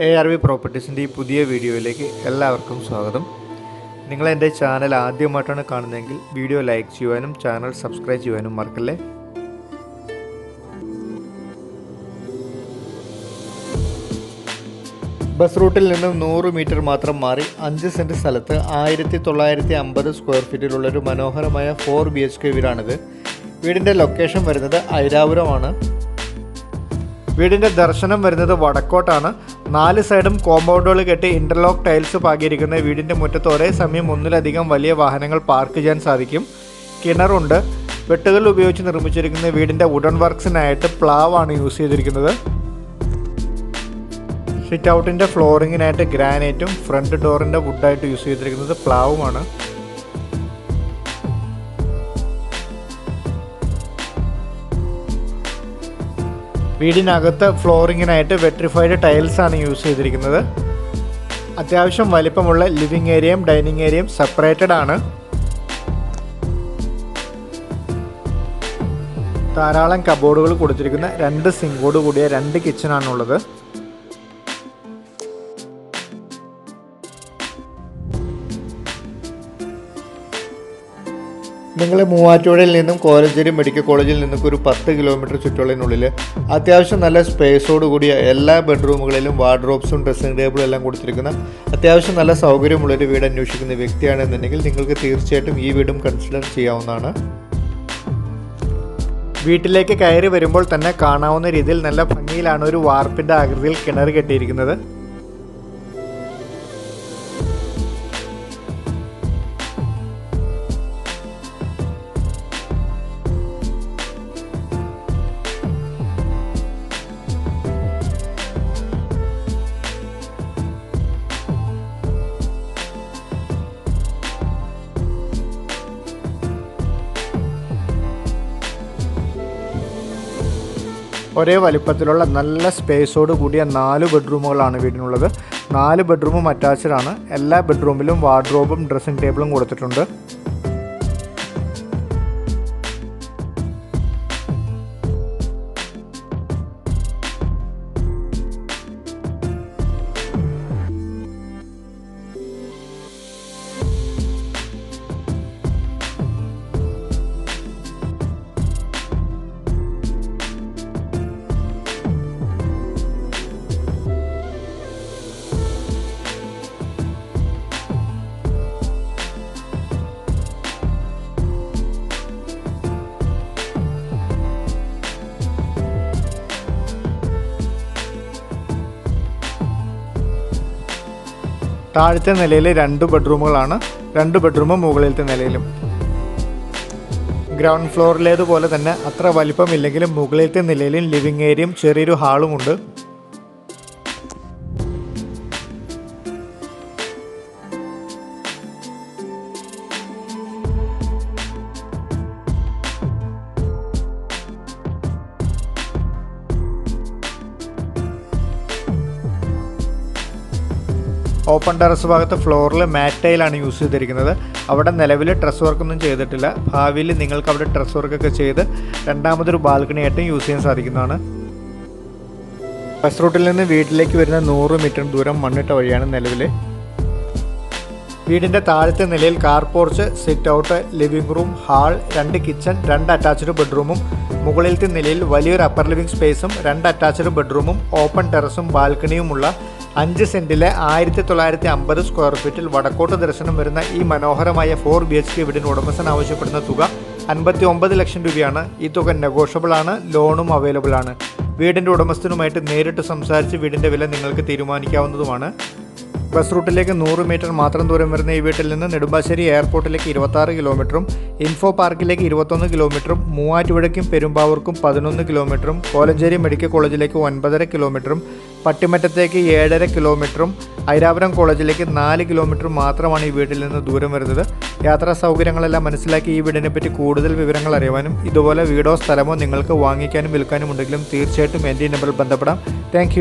ARV പ്രോപ്പർട്ടീസിൻ്റെ ഈ പുതിയ വീഡിയോയിലേക്ക് എല്ലാവർക്കും സ്വാഗതം. നിങ്ങൾ എൻ്റെ ചാനൽ ആദ്യമായിട്ടാണ് കാണുന്നതെങ്കിൽ വീഡിയോ ലൈക്ക് ചെയ്യുവാനും ചാനൽ സബ്സ്ക്രൈബ് ചെയ്യുവാനും മറക്കല്ലേ. ബസ് റൂട്ടിൽ നിന്നും 100 മീറ്റർ മാത്രം മാറി 5 സെൻറ്റ് സ്ഥലത്ത് 1950 സ്ക്വയർ ഫീറ്റിലുള്ളൊരു മനോഹരമായ 4 BHK വീടാണിത്. വീടിൻ്റെ ലൊക്കേഷൻ വരുന്നത് ഐരാപുരമാണ്. വീടിൻ്റെ ദർശനം വരുന്നത് വടക്കോട്ടാണ്. 4 സൈഡും കോമ്പൗണ്ടുകൾ കെട്ടി ഇൻ്റർലോക്ക് ടൈൽസ് പാകിയിരിക്കുന്ന വീടിൻ്റെ മുറ്റത്ത് ഒരേ സമയം ഒന്നിലധികം വലിയ വാഹനങ്ങൾ പാർക്ക് ചെയ്യാൻ സാധിക്കും. കിണറുണ്ട്. വെട്ടുകൾ ഉപയോഗിച്ച് നിർമ്മിച്ചിരിക്കുന്ന വീടിൻ്റെ വുഡൻ വർക്ക്സിനായിട്ട് പ്ലാവാണ് യൂസ് ചെയ്തിരിക്കുന്നത്. സിറ്റ് ഔട്ടിൻ്റെ ഫ്ലോറിങ്ങിനായിട്ട് ഗ്രാനൈറ്റും ഫ്രണ്ട് ഡോറിൻ്റെ വുഡായിട്ട് യൂസ് ചെയ്തിരിക്കുന്നത് പ്ലാവുമാണ്. വീടിനകത്ത് ഫ്ലോറിങ്ങിനായിട്ട് വെട്രിഫൈഡ് ടൈൽസാണ് യൂസ് ചെയ്തിരിക്കുന്നത്. അത്യാവശ്യം വലിപ്പമുള്ള ലിവിംഗ് ഏരിയയും ഡൈനിങ് ഏരിയയും സെപ്പറേറ്റഡ് ആണ്. ധാരാളം കബോർഡുകൾ കൊടുത്തിരിക്കുന്ന 2 സിങ്കോട് കൂടിയ 2 കിച്ചണാണുള്ളത്. നിങ്ങൾ മൂവാറ്റുപുഴയിൽ നിന്നും കോലഞ്ചേരി മെഡിക്കൽ കോളേജിൽ നിന്നൊക്കെ ഒരു 10 കിലോമീറ്റർ ചുറ്റളവിനുള്ളിൽ അത്യാവശ്യം നല്ല സ്പേസോട് കൂടിയ എല്ലാ ബെഡ്റൂമുകളിലും വാർഡ്രോബ്സും ഡ്രസ്സിംഗ് ടേബിളും എല്ലാം കൊടുത്തിരിക്കുന്ന അത്യാവശ്യം നല്ല സൗകര്യമുള്ളൊരു വീട് അന്വേഷിക്കുന്ന വ്യക്തിയാണെന്നുണ്ടെങ്കിൽ നിങ്ങൾക്ക് തീർച്ചയായിട്ടും ഈ വീടും കൺസിഡർ ചെയ്യാവുന്നതാണ്. വീട്ടിലേക്ക് കയറി വരുമ്പോൾ തന്നെ കാണാവുന്ന രീതിയിൽ നല്ല ഭംഗിയിലാണ് ഒരു വാർപ്പിൻ്റെ ആകൃതിയിൽ കിണർ കെട്ടിയിരിക്കുന്നത്. ഒരേ വലിപ്പത്തിലുള്ള നല്ല സ്പേസോട് കൂടിയ 4 ബെഡ്റൂമുകളാണ് വീടിനുള്ളത്. 4 ബെഡ്റൂമും അറ്റാച്ച്ഡ് ആണ്. എല്ലാ ബെഡ്റൂമിലും വാർഡ്രോബും ഡ്രസ്സിംഗ് ടേബിളും കൊടുത്തിട്ടുണ്ട്. താഴത്തെ നിലയിൽ 2 ബെഡ്റൂമുകളാണ്. 2 ബെഡ്റൂമും മുകളിലത്തെ നിലയിലും. ഗ്രൗണ്ട് ഫ്ലോറിലേതുപോലെ തന്നെ അത്ര വലിപ്പമില്ലെങ്കിലും മുകളിലത്തെ നിലയിലും ലിവിംഗ് ഏരിയയും ചെറിയൊരു ഹാളുമുണ്ട്. ഓപ്പൺ ടെറസ് ഭാഗത്ത് ഫ്ലോറിൽ മാറ്റ് ടൈലാണ് യൂസ് ചെയ്തിരിക്കുന്നത്. അവിടെ നിലവിൽ ഡ്രസ് വർക്കൊന്നും ചെയ്തിട്ടില്ല. ഭാവിയിൽ നിങ്ങൾക്ക് അവിടെ ഡ്രസ് വർക്കൊക്കെ ചെയ്ത് രണ്ടാമതൊരു ബാൽക്കണി ആയിട്ടും യൂസ് ചെയ്യാൻ സാധിക്കുന്നതാണ്. ബസ് റൂട്ടിൽ നിന്ന് വീട്ടിലേക്ക് വരുന്ന 100 മീറ്റർ ദൂരം മണ്ണിട്ട വഴിയാണ് നിലവിൽ. വീടിൻ്റെ താഴത്തെ നിലയിൽ car porch, sit out, living room, hall, 2 kitchen, 2 attached ബെഡ്റൂമും മുകളിലത്തെ നിലയിൽ വലിയൊരു അപ്പർ ലിവിംഗ് സ്പേസും 2 അറ്റാച്ച്ഡ് ബെഡ്റൂമും ഓപ്പൺ ടെറസും ബാൽക്കണിയുമുള്ള 5 സെൻറ്റിലെ 1950 സ്ക്വയർ ഫീറ്റിൽ വടക്കോട്ട് ദർശനം വരുന്ന ഈ മനോഹരമായ 4 BHK വീടിന് ഉടമസ്ഥൻ ആവശ്യപ്പെടുന്ന തുക 59 ലക്ഷം രൂപയാണ്. ഈ തുക നെഗോഷ്യബിൾ ആണ്. ലോണും അവൈലബിൾ ആണ്. വീടിൻ്റെ ഉടമസ്ഥനുമായിട്ട് നേരിട്ട് സംസാരിച്ച് വീടിൻ്റെ വില നിങ്ങൾക്ക് തീരുമാനിക്കാവുന്നതുമാണ്. ബസ് റൂട്ടിലേക്ക് 100 മീറ്റർ മാത്രം ദൂരം വരുന്ന ഈ വീട്ടിൽ നിന്ന് നെടുമ്പാശ്ശേരി എയർപോർട്ടിലേക്ക് 26 കിലോമീറ്ററും ഇൻഫോ പാർക്കിലേക്ക് 21 കിലോമീറ്ററും മൂവാറ്റുപുഴയ്ക്കും പെരുമ്പാവൂർക്കും 11 കിലോമീറ്ററും കോലഞ്ചേരി മെഡിക്കൽ കോളേജിലേക്ക് 9.5 കിലോമീറ്ററും പട്ടിമറ്റത്തേക്ക് 7.5 കിലോമീറ്ററും ഐരാപുരം കോളേജിലേക്ക് 4 കിലോമീറ്റർ മാത്രമാണ് ഈ വീട്ടിൽ നിന്ന് ദൂരം വരുന്നത്. യാത്രാ സൗകര്യങ്ങളെല്ലാം മനസ്സിലാക്കി ഈ വീടിനെ പറ്റി കൂടുതൽ വിവരങ്ങൾ അറിയുവാനും ഇതുപോലെ വീടോ സ്ഥലമോ നിങ്ങൾക്ക് വാങ്ങിക്കാനും വിൽക്കാനും ഉണ്ടെങ്കിലും തീർച്ചയായിട്ടും എൻ്റെ നമ്പറിൽ ബന്ധപ്പെടാം. താങ്ക്